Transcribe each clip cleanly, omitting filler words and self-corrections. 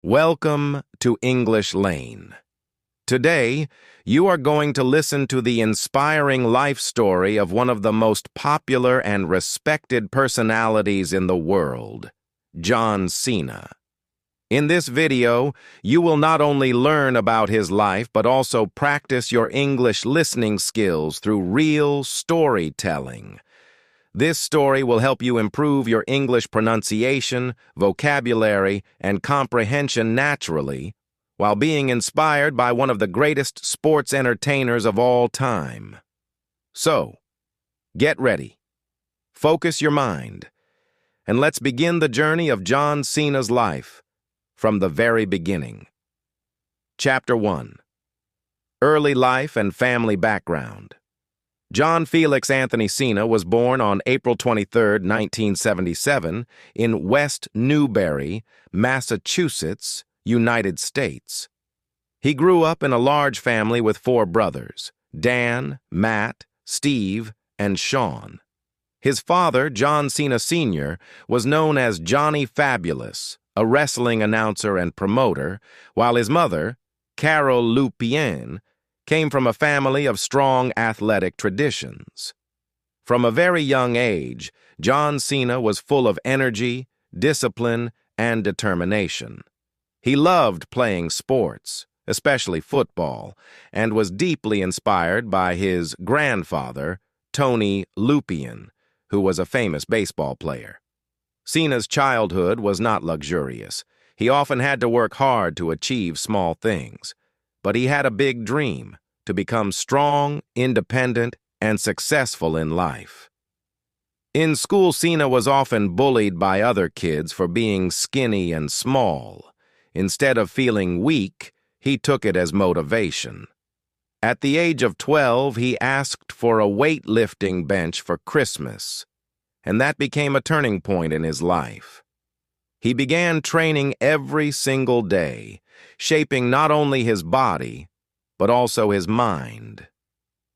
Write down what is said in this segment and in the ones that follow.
Welcome to English Lane. Today, you are going to listen to the inspiring life story of one of the most popular and respected personalities in the world, John Cena. In this video, you will not only learn about his life but also practice your English listening skills through real storytelling. This story will help you improve your English pronunciation, vocabulary, and comprehension naturally, while being inspired by one of the greatest sports entertainers of all time. So, get ready, focus your mind, and let's begin the journey of John Cena's life from the very beginning. Chapter 1. Early life and family background. John Felix Anthony Cena was born on April 23, 1977, in West Newbury, Massachusetts, United States. He grew up in a large family with 4 brothers, Dan, Matt, Steve, and Sean. His father, John Cena Sr., was known as Johnny Fabulous, a wrestling announcer and promoter, while his mother, Carol Lupien, came from a family of strong athletic traditions. From a very young age, John Cena was full of energy, discipline, and determination. He loved playing sports, especially football, and was deeply inspired by his grandfather, Tony Lupien, who was a famous baseball player. Cena's childhood was not luxurious. He often had to work hard to achieve small things. But he had a big dream: to become strong, independent, and successful in life. In school, Cena was often bullied by other kids for being skinny and small. Instead of feeling weak, he took it as motivation. At the age of 12, he asked for a weightlifting bench for Christmas, and that became a turning point in his life. He began training every single day, shaping not only his body, but also his mind.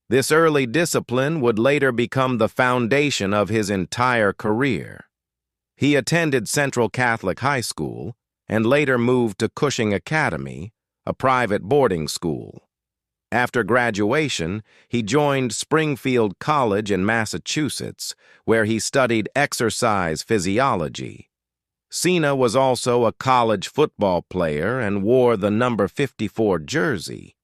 This early discipline would later become the foundation of his entire career. He attended Central Catholic High School and later moved to Cushing Academy, a private boarding school. After graduation, he joined Springfield College in Massachusetts, where he studied exercise physiology. Cena was also a college football player and wore the number 54 jersey,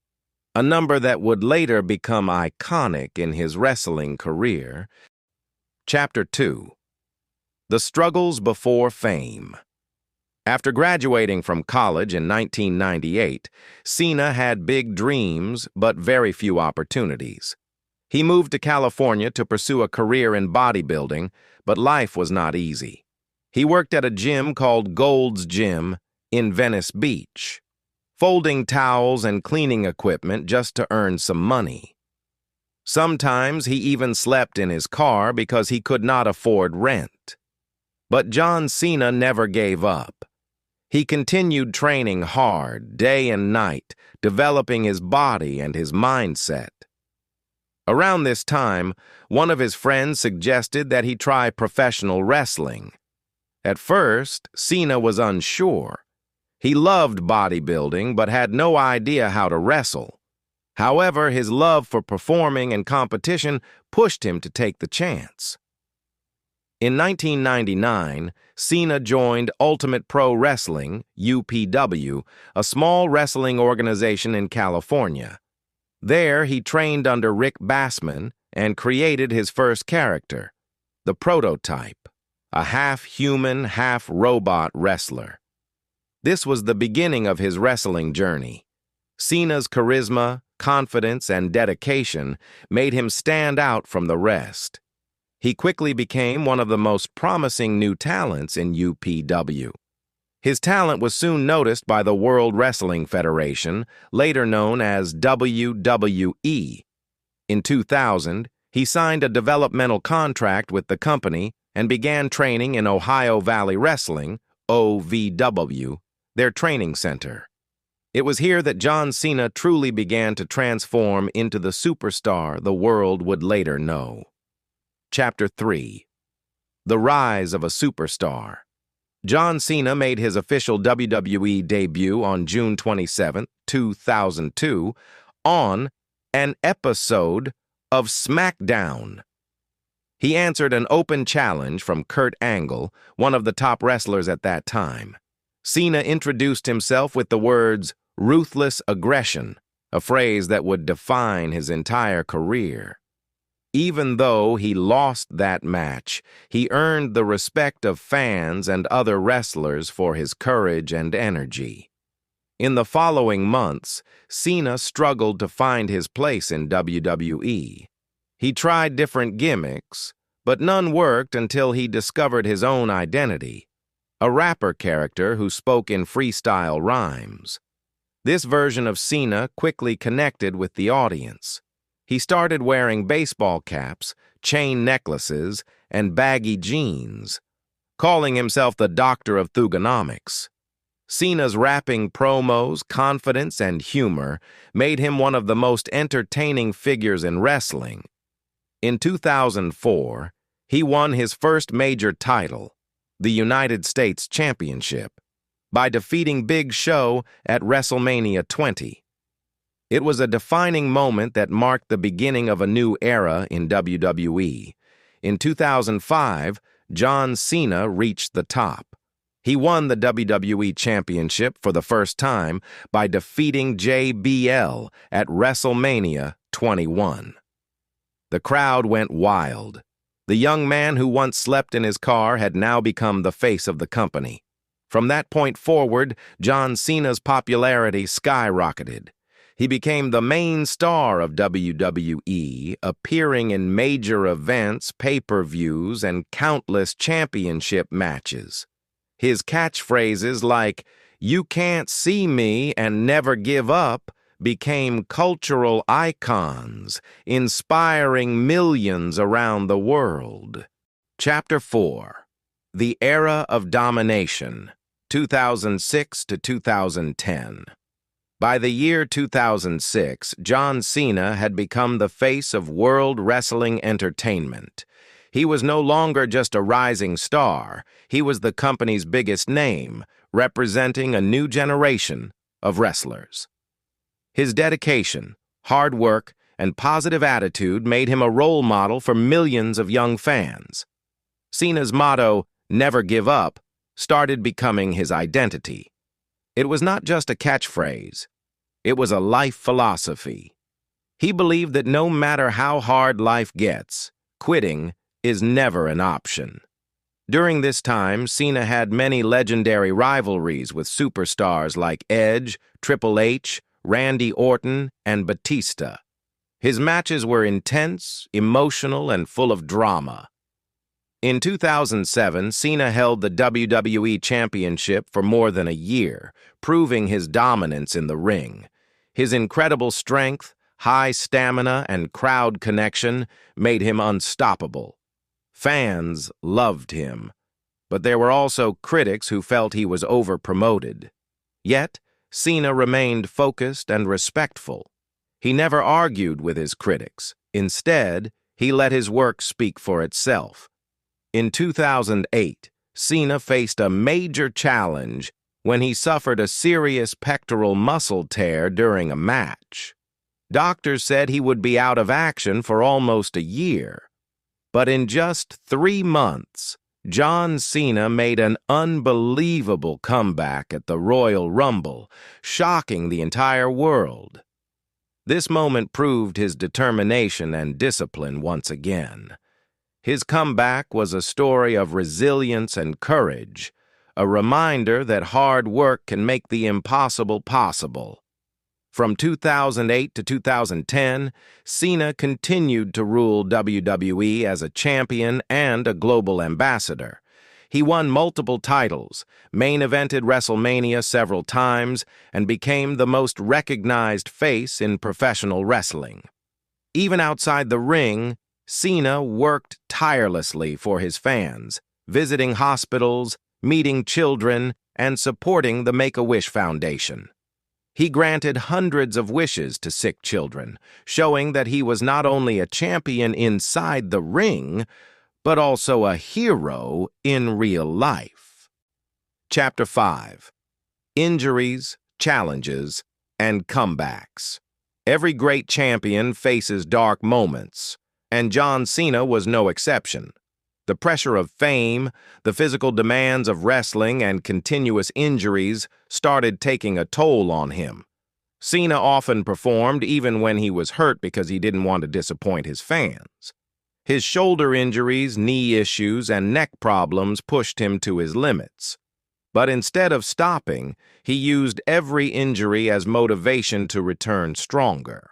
a number that would later become iconic in his wrestling career. Chapter 2. The Struggles Before Fame. After graduating from college in 1998, Cena had big dreams but very few opportunities. He moved to California to pursue a career in bodybuilding, but life was not easy. He worked at a gym called Gold's Gym in Venice Beach, folding towels and cleaning equipment just to earn some money. Sometimes he even slept in his car because he could not afford rent. But John Cena never gave up. He continued training hard, day and night, developing his body and his mindset. Around this time, one of his friends suggested that he try professional wrestling. At first, Cena was unsure. He loved bodybuilding but had no idea how to wrestle. However, his love for performing and competition pushed him to take the chance. In 1999, Cena joined Ultimate Pro Wrestling, UPW, a small wrestling organization in California. There, he trained under Rick Bassman and created his first character, the Prototype, a half-human, half-robot wrestler. This was the beginning of his wrestling journey. Cena's charisma, confidence, and dedication made him stand out from the rest. He quickly became one of the most promising new talents in UPW. His talent was soon noticed by the World Wrestling Federation, later known as WWE. In 2000, he signed a developmental contract with the company and began training in Ohio Valley Wrestling, OVW, their training center. It was here that John Cena truly began to transform into the superstar the world would later know. Chapter 3. The Rise of a Superstar. John Cena made his official WWE debut on June 27, 2002, on an episode of SmackDown. He answered an open challenge from Kurt Angle, one of the top wrestlers at that time. Cena introduced himself with the words, "ruthless aggression," a phrase that would define his entire career. Even though he lost that match, he earned the respect of fans and other wrestlers for his courage and energy. In the following months, Cena struggled to find his place in WWE. He tried different gimmicks, but none worked until he discovered his own identity, a rapper character who spoke in freestyle rhymes. This version of Cena quickly connected with the audience. He started wearing baseball caps, chain necklaces, and baggy jeans, calling himself the Doctor of Thugonomics. Cena's rapping promos, confidence, and humor made him one of the most entertaining figures in wrestling. In 2004, he won his first major title, the United States Championship, by defeating Big Show at WrestleMania 20. It was a defining moment that marked the beginning of a new era in WWE. In 2005, John Cena reached the top. He won the WWE Championship for the first time by defeating JBL at WrestleMania 21. The crowd went wild. The young man who once slept in his car had now become the face of the company. From that point forward, John Cena's popularity skyrocketed. He became the main star of WWE, appearing in major events, pay-per-views, and countless championship matches. His catchphrases like, "You can't see me and never give up," became cultural icons, inspiring millions around the world. Chapter 4. The Era of Domination, 2006 to 2010. By the year 2006, John Cena had become the face of world wrestling entertainment. He was no longer just a rising star. He was the company's biggest name, representing a new generation of wrestlers. His dedication, hard work, and positive attitude made him a role model for millions of young fans. Cena's motto, "Never give up," started becoming his identity. It was not just a catchphrase. It was a life philosophy. He believed that no matter how hard life gets, quitting is never an option. During this time, Cena had many legendary rivalries with superstars like Edge, Triple H, Randy Orton, and Batista. His matches were intense, emotional, and full of drama. In 2007, Cena held the WWE Championship for more than a year, proving his dominance in the ring. His incredible strength, high stamina, and crowd connection made him unstoppable. Fans loved him, but there were also critics who felt he was over-promoted. Yet, Cena remained focused and respectful. He never argued with his critics. Instead, he let his work speak for itself. In 2008, Cena faced a major challenge when he suffered a serious pectoral muscle tear during a match. Doctors said he would be out of action for almost a year. But in just 3 months, John Cena made an unbelievable comeback at the Royal Rumble, shocking the entire world. This moment proved his determination and discipline once again. His comeback was a story of resilience and courage, a reminder that hard work can make the impossible possible. From 2008 to 2010, Cena continued to rule WWE as a champion and a global ambassador. He won multiple titles, main-evented WrestleMania several times, and became the most recognized face in professional wrestling. Even outside the ring, Cena worked tirelessly for his fans, visiting hospitals, meeting children, and supporting the Make-A-Wish Foundation. He granted hundreds of wishes to sick children, showing that he was not only a champion inside the ring, but also a hero in real life. Chapter 5. Injuries, Challenges, and Comebacks. Every great champion faces dark moments, and John Cena was no exception. The pressure of fame, the physical demands of wrestling, and continuous injuries started taking a toll on him. Cena often performed even when he was hurt because he didn't want to disappoint his fans. His shoulder injuries, knee issues, and neck problems pushed him to his limits. But instead of stopping, he used every injury as motivation to return stronger.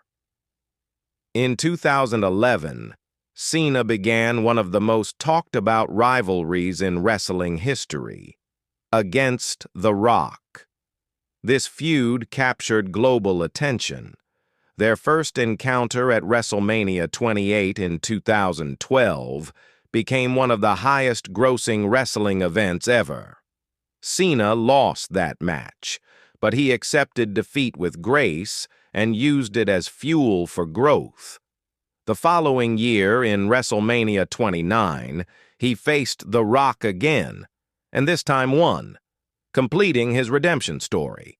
In 2011, Cena began one of the most talked-about rivalries in wrestling history, against The Rock. This feud captured global attention. Their first encounter at WrestleMania 28 in 2012 became one of the highest-grossing wrestling events ever. Cena lost that match, but he accepted defeat with grace and used it as fuel for growth. The following year, in WrestleMania 29, he faced The Rock again, and this time won, completing his redemption story.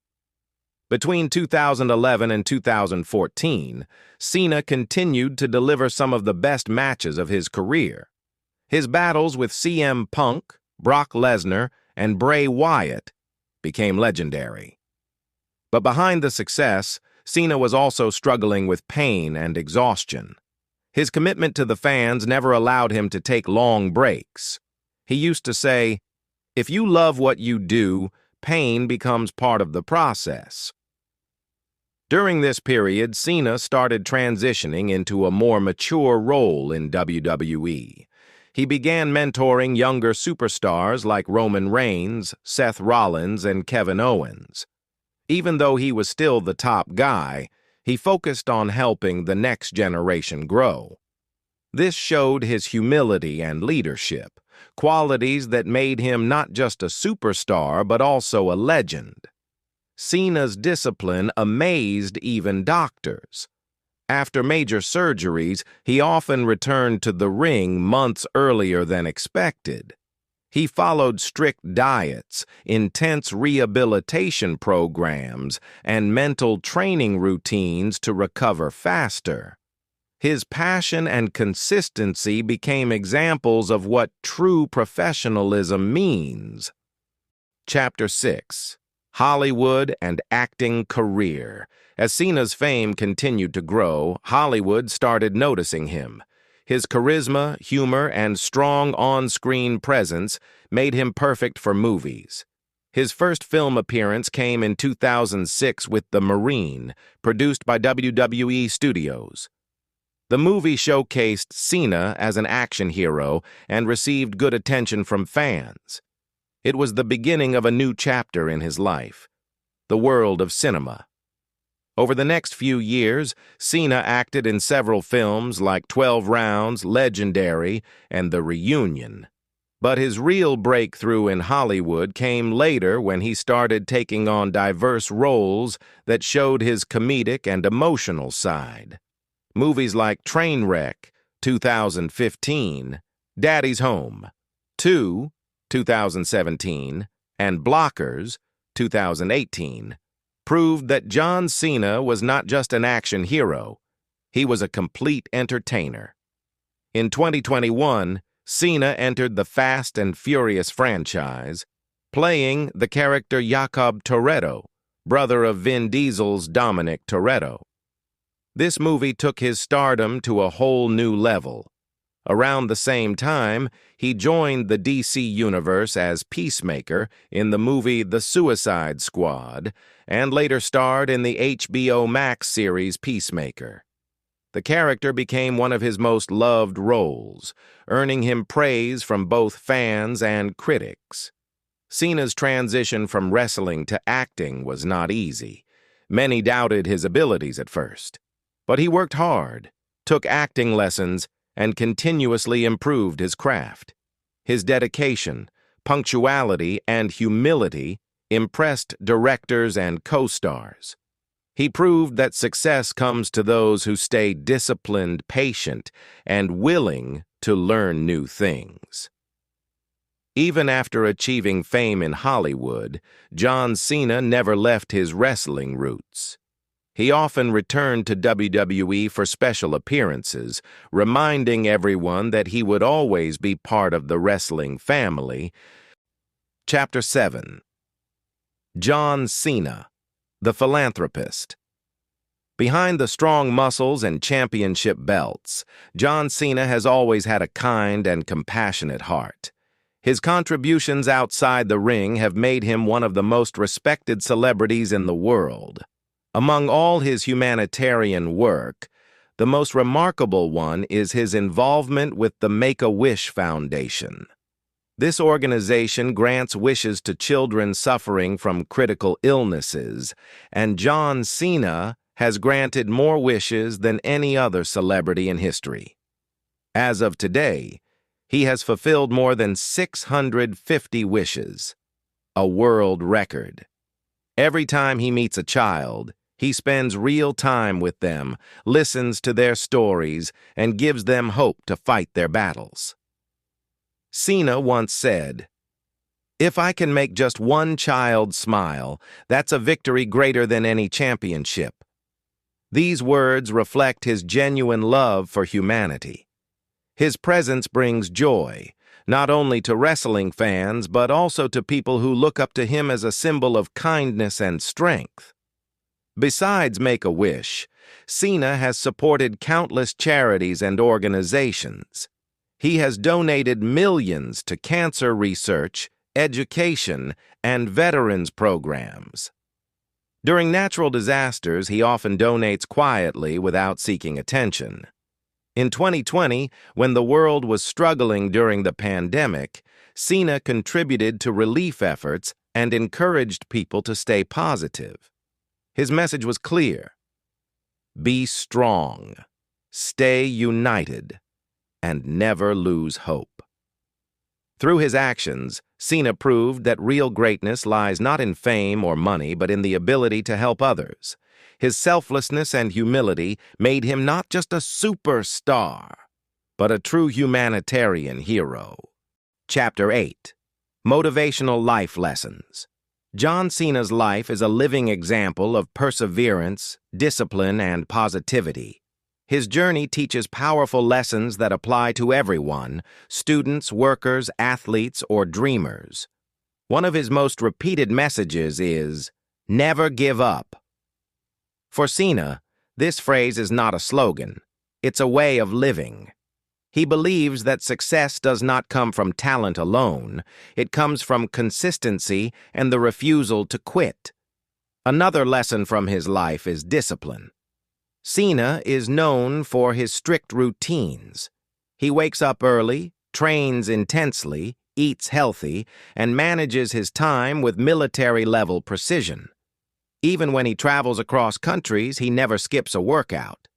Between 2011 and 2014, Cena continued to deliver some of the best matches of his career. His battles with CM Punk, Brock Lesnar, and Bray Wyatt became legendary. But behind the success, Cena was also struggling with pain and exhaustion. His commitment to the fans never allowed him to take long breaks. He used to say, "If you love what you do, pain becomes part of the process." During this period, Cena started transitioning into a more mature role in WWE. He began mentoring younger superstars like Roman Reigns, Seth Rollins, and Kevin Owens. Even though he was still the top guy, he focused on helping the next generation grow. This showed his humility and leadership, qualities that made him not just a superstar but also a legend. Cena's discipline amazed even doctors. After major surgeries, he often returned to the ring months earlier than expected. He followed strict diets, intense rehabilitation programs, and mental training routines to recover faster. His passion and consistency became examples of what true professionalism means. Chapter 6. Hollywood and Acting Career. As Cena's fame continued to grow, Hollywood started noticing him. His charisma, humor, and strong on-screen presence made him perfect for movies. His first film appearance came in 2006 with The Marine, produced by WWE Studios. The movie showcased Cena as an action hero and received good attention from fans. It was the beginning of a new chapter in his life, the world of cinema. Over the next few years, Cena acted in several films like 12 Rounds, Legendary, and The Reunion. But his real breakthrough in Hollywood came later when he started taking on diverse roles that showed his comedic and emotional side. Movies like Trainwreck, 2015, Daddy's Home, 2, 2017, and Blockers, 2018, proved that John Cena was not just an action hero, he was a complete entertainer. In 2021, Cena entered the Fast and Furious franchise, playing the character Jacob Toretto, brother of Vin Diesel's Dominic Toretto. This movie took his stardom to a whole new level. Around the same time, he joined the DC Universe as Peacemaker in the movie The Suicide Squad, and later starred in the HBO Max series Peacemaker. The character became one of his most loved roles, earning him praise from both fans and critics. Cena's transition from wrestling to acting was not easy. Many doubted his abilities at first. But he worked hard, took acting lessons, and continuously improved his craft. His dedication, punctuality, and humility impressed directors and co-stars. He proved that success comes to those who stay disciplined, patient, and willing to learn new things. Even after achieving fame in Hollywood, John Cena never left his wrestling roots. He often returned to WWE for special appearances, reminding everyone that he would always be part of the wrestling family. Chapter 7. John Cena, the Philanthropist. Behind the strong muscles and championship belts, John Cena has always had a kind and compassionate heart. His contributions outside the ring have made him one of the most respected celebrities in the world. Among all his humanitarian work, the most remarkable one is his involvement with the Make-A-Wish Foundation. This organization grants wishes to children suffering from critical illnesses, and John Cena has granted more wishes than any other celebrity in history. As of today, he has fulfilled more than 650 wishes, a world record. Every time he meets a child, he spends real time with them, listens to their stories, and gives them hope to fight their battles. Cena once said, "If I can make just one child smile, that's a victory greater than any championship." These words reflect his genuine love for humanity. His presence brings joy, not only to wrestling fans, but also to people who look up to him as a symbol of kindness and strength. Besides Make-A-Wish, Cena has supported countless charities and organizations. He has donated millions to cancer research, education, and veterans programs. During natural disasters, he often donates quietly without seeking attention. In 2020, when the world was struggling during the pandemic, Cena contributed to relief efforts and encouraged people to stay positive. His message was clear: be strong, stay united, and never lose hope. Through his actions, Cena proved that real greatness lies not in fame or money, but in the ability to help others. His selflessness and humility made him not just a superstar, but a true humanitarian hero. Chapter 8. Motivational Life Lessons. John Cena's life is a living example of perseverance, discipline, and positivity. His journey teaches powerful lessons that apply to everyone: students, workers, athletes, or dreamers. One of his most repeated messages is, "Never give up." For Cena, this phrase is not a slogan. It's a way of living. He believes that success does not come from talent alone. It comes from consistency and the refusal to quit. Another lesson from his life is discipline. Cena is known for his strict routines. He wakes up early, trains intensely, eats healthy, and manages his time with military-level precision. Even when he travels across countries, he never skips a workout.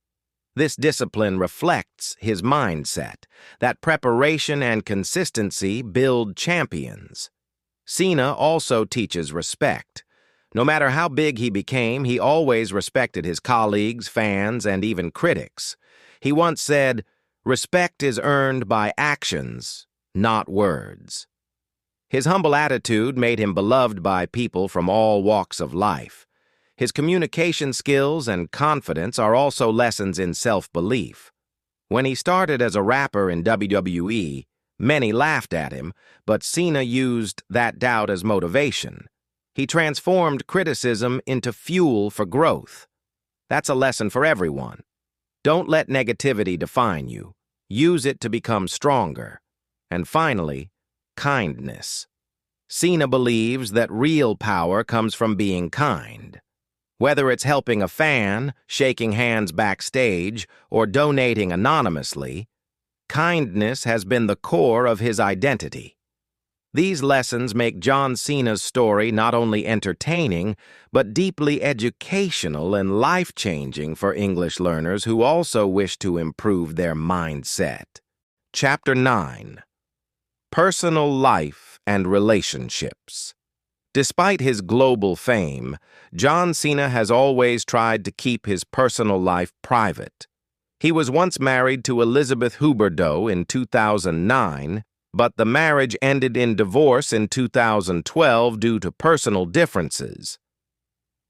This discipline reflects his mindset, that preparation and consistency build champions. Cena also teaches respect. No matter how big he became, he always respected his colleagues, fans, and even critics. He once said, "Respect is earned by actions, not words." His humble attitude made him beloved by people from all walks of life. His communication skills and confidence are also lessons in self-belief. When he started as a rapper in WWE, many laughed at him, but Cena used that doubt as motivation. He transformed criticism into fuel for growth. That's a lesson for everyone. Don't let negativity define you. Use it to become stronger. And finally, kindness. Cena believes that real power comes from being kind. Whether it's helping a fan, shaking hands backstage, or donating anonymously, kindness has been the core of his identity. These lessons make John Cena's story not only entertaining, but deeply educational and life-changing for English learners who also wish to improve their mindset. Chapter 9. Personal Life and Relationships. Despite his global fame, John Cena has always tried to keep his personal life private. He was once married to Elizabeth Huberdeau in 2009, but the marriage ended in divorce in 2012 due to personal differences.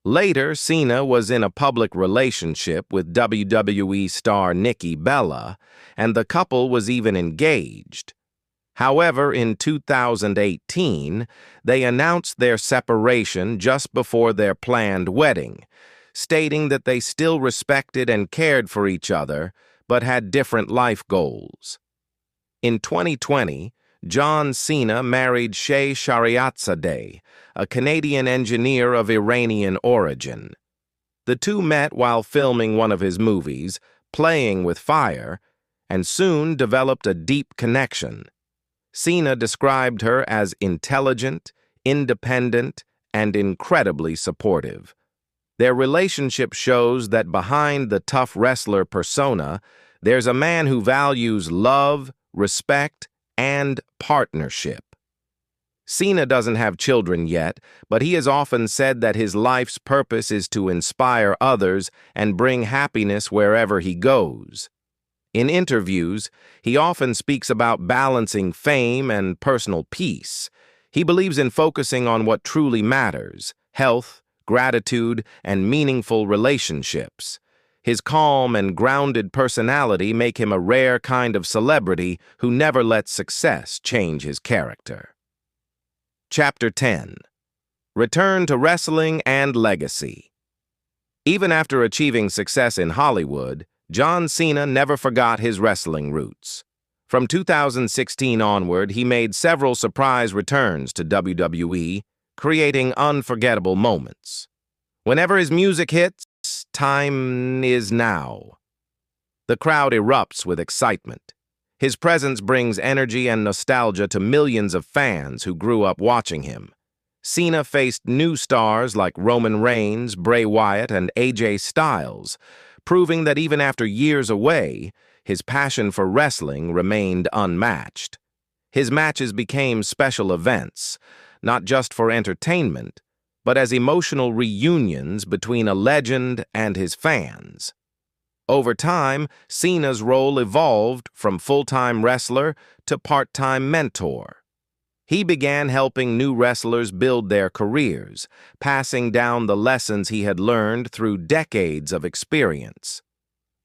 Later, Cena was in a public relationship with WWE star Nikki Bella, and the couple was even engaged. However, in 2018, they announced their separation just before their planned wedding, stating that they still respected and cared for each other, but had different life goals. In 2020, John Cena married Shay Shariatzadeh, a Canadian engineer of Iranian origin. The two met while filming one of his movies, Playing with Fire, and soon developed a deep connection. Cena described her as intelligent, independent, and incredibly supportive. Their relationship shows that behind the tough wrestler persona, there's a man who values love, respect, and partnership. Cena doesn't have children yet, but he has often said that his life's purpose is to inspire others and bring happiness wherever he goes. In interviews, he often speaks about balancing fame and personal peace. He believes in focusing on what truly matters: health, gratitude, and meaningful relationships. His calm and grounded personality make him a rare kind of celebrity who never lets success change his character. Chapter 10. Return to Wrestling and Legacy. Even after achieving success in Hollywood, John Cena never forgot his wrestling roots. From 2016 onward, he made several surprise returns to WWE, creating unforgettable moments. Whenever his music hits, time is now. The crowd erupts with excitement. His presence brings energy and nostalgia to millions of fans who grew up watching him. Cena faced new stars like Roman Reigns, Bray Wyatt, and AJ Styles, proving that even after years away, his passion for wrestling remained unmatched. His matches became special events, not just for entertainment, but as emotional reunions between a legend and his fans. Over time, Cena's role evolved from full-time wrestler to part-time mentor. He began helping new wrestlers build their careers, passing down the lessons he had learned through decades of experience.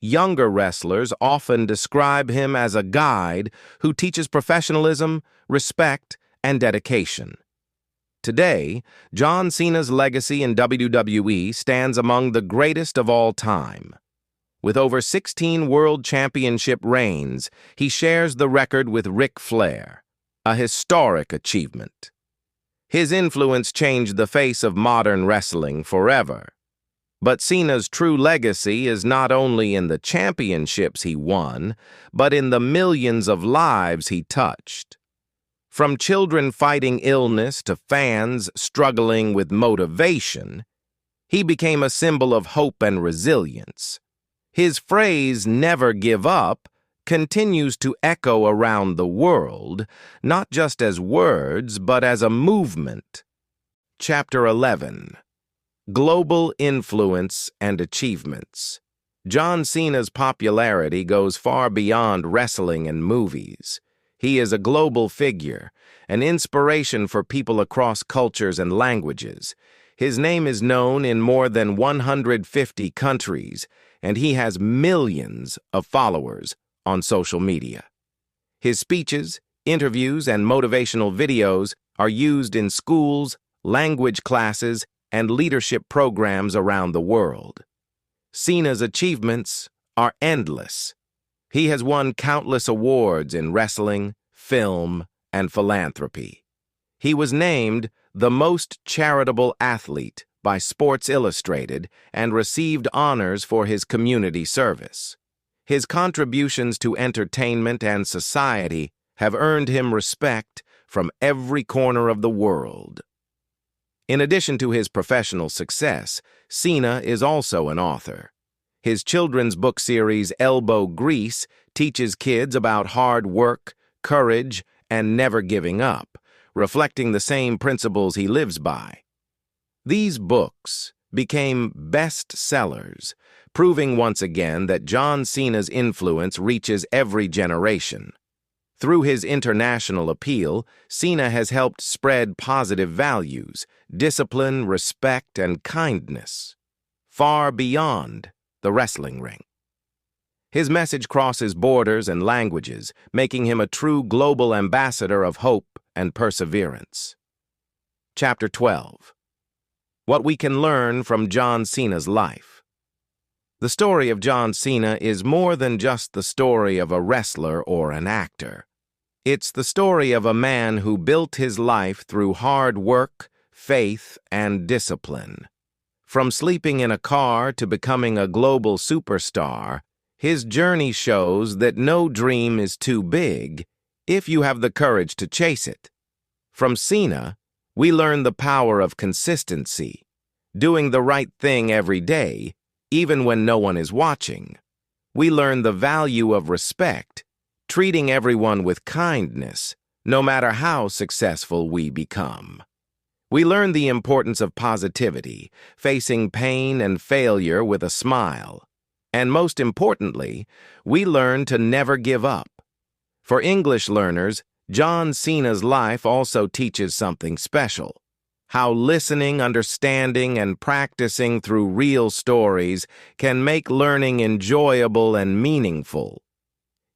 Younger wrestlers often describe him as a guide who teaches professionalism, respect, and dedication. Today, John Cena's legacy in WWE stands among the greatest of all time. With over 16 World Championship reigns, he shares the record with Ric Flair, a historic achievement. His influence changed the face of modern wrestling forever. But Cena's true legacy is not only in the championships he won, but in the millions of lives he touched. From children fighting illness to fans struggling with motivation, he became a symbol of hope and resilience. His phrase, "never give up," continues to echo around the world, not just as words, but as a movement. Chapter 11. Global Influence and Achievements. John Cena's popularity goes far beyond wrestling and movies. He is a global figure, an inspiration for people across cultures and languages. His name is known in more than 150 countries, and he has millions of followers on social media. His speeches, interviews, and motivational videos are used in schools, language classes, and leadership programs around the world. Cena's achievements are endless. He has won countless awards in wrestling, film, and philanthropy. He was named the most charitable athlete by Sports Illustrated and received honors for his community service. His contributions to entertainment and society have earned him respect from every corner of the world. In addition to his professional success, Cena is also an author. His children's book series, Elbow Grease, teaches kids about hard work, courage, and never giving up, reflecting the same principles he lives by. These books became bestsellers, proving once again that John Cena's influence reaches every generation. Through his international appeal, Cena has helped spread positive values, discipline, respect, and kindness, far beyond the wrestling ring. His message crosses borders and languages, making him a true global ambassador of hope and perseverance. Chapter 12. What we can learn from John Cena's life. The story of John Cena is more than just the story of a wrestler or an actor. It's the story of a man who built his life through hard work, faith, and discipline. From sleeping in a car to becoming a global superstar, his journey shows that no dream is too big if you have the courage to chase it. From Cena, we learn the power of consistency, doing the right thing every day, even when no one is watching. We learn the value of respect, treating everyone with kindness, no matter how successful we become. We learn the importance of positivity, facing pain and failure with a smile. And most importantly, we learn to never give up. For English learners, John Cena's life also teaches something special: how listening, understanding, and practicing through real stories can make learning enjoyable and meaningful.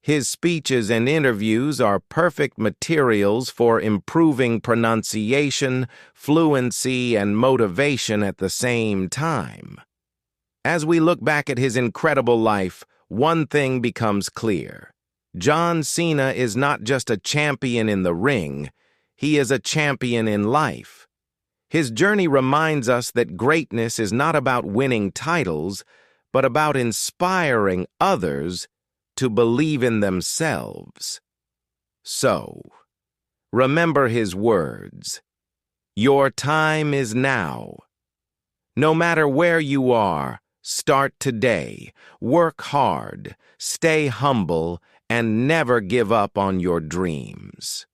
His speeches and interviews are perfect materials for improving pronunciation, fluency, and motivation at the same time. As we look back at his incredible life, one thing becomes clear. John Cena is not just a champion in the ring, he is a champion in life. His journey reminds us that greatness is not about winning titles, but about inspiring others to believe in themselves. So, remember his words. Your time is now. No matter where you are, start today, work hard, stay humble, and never give up on your dreams.